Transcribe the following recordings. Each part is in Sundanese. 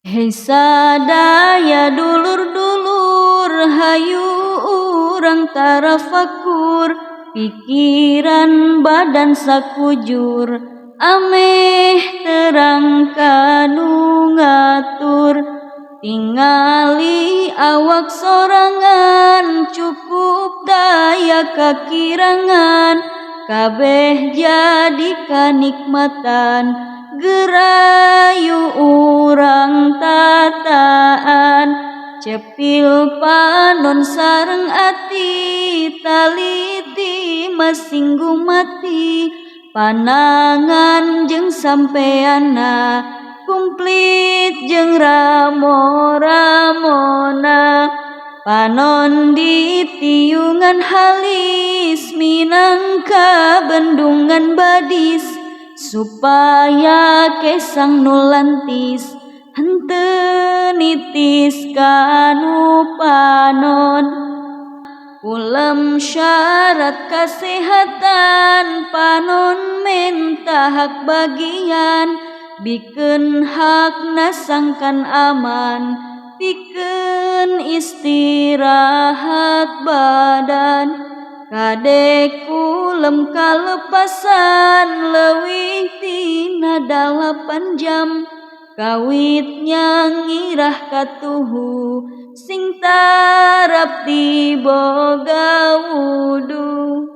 Hei sadaya dulur-dulur, hayu urang tarafakur, pikiran badan sakujur, ameh terang kanu ngatur. Tingali awak sorangan, cukup daya kakirangan, kabeh jadi kanikmatan, gerayu urang tataan. Cepil panon sareng ati, taliti masinggung mati, panangan jeung sampeana, kumplit jeung ramo-ramona. Panon di tiungan halis, minangka bendungan badis, supaya kesang nulantis, henteu nitis kanu panon. Ulem syarat kesehatan, panon menta hak bagian, bikeun hakna sangkan aman, pikeun istirahat badan. Kadek ulem kalepasan, leuwih tina 8 jam, kawitnya ngirah katuhu, sing tarap diboga wudu.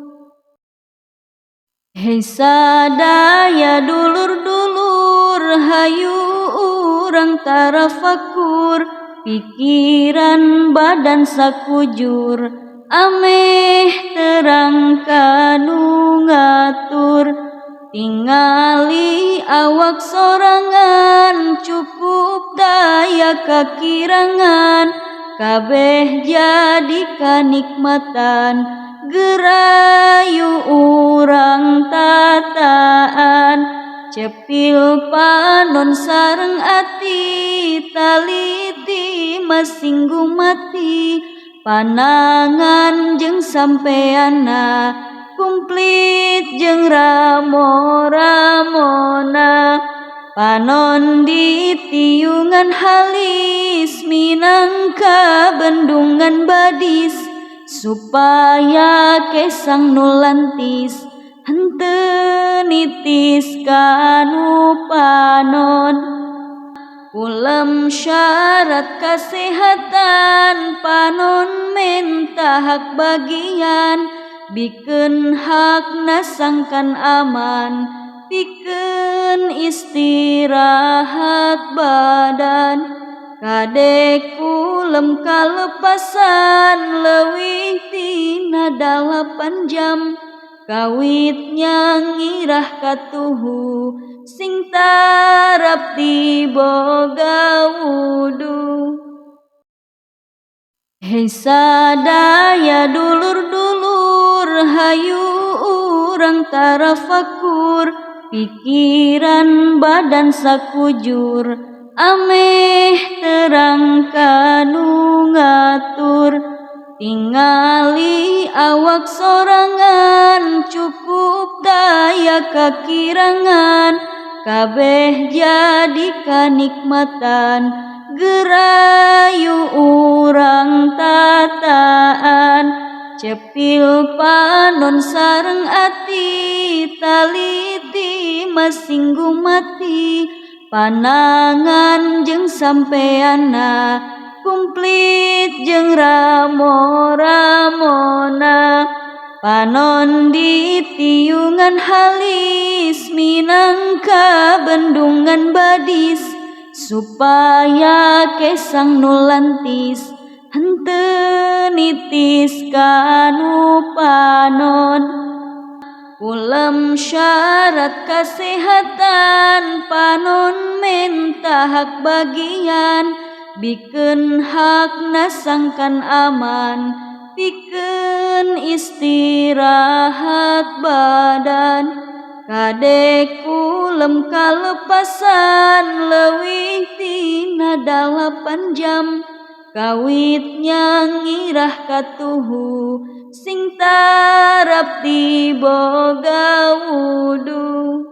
Hei sadaya dulur-dulur, hayu urang tarafakur, pikiran badan sakujur, ameh terang kanu ngatur. Tingali awak sorangan, cukup daya kakirangan, kabeh jadi kanikmatan, gerayu urang tataan. Cepil panon sareng ati, taliti masinggung mati, panangan jeung sampeana, kumplit jeung ramo-ramona. Panon di tiungan halis, minangka bendungan badis, supaya kesang nulantis, henteu nitis kanu panon. Ulem syarat kesehatan, panon menta hak bagian, bikeun hakna sangkan aman, pikeun istirahat badan. Kadek ulem kalepasan, leuwih tina 8 jam, kawitnya ngirah katuhu, sing tarap diboga wudu. Hei sadaya dulur-dulur, hayu urang tarafakur, pikiran badan sakujur, ameh terang kanu ngatur. Tingali awak sorangan, cukup daya kakirangan, kabeh jadi kanikmatan, gerayu urang tataan. Cepil panon sareng ati, taliti masinggung mati, panangan jeung sampeana, kumplit jeung ramo-ramona. Panon di tiungan halis, minangka bendungan badis, supaya kesang nulantis, henteu nitis kanu panon. Ulem syarat kesehatan, panon menta hak bagian, bikeun hakna sangkan aman, pikeun istirahat badan. Kadek ulem kalepasan, leuwih tina 8 jam, kawitnya ngirah katuhu, sing tarap diboga wudu.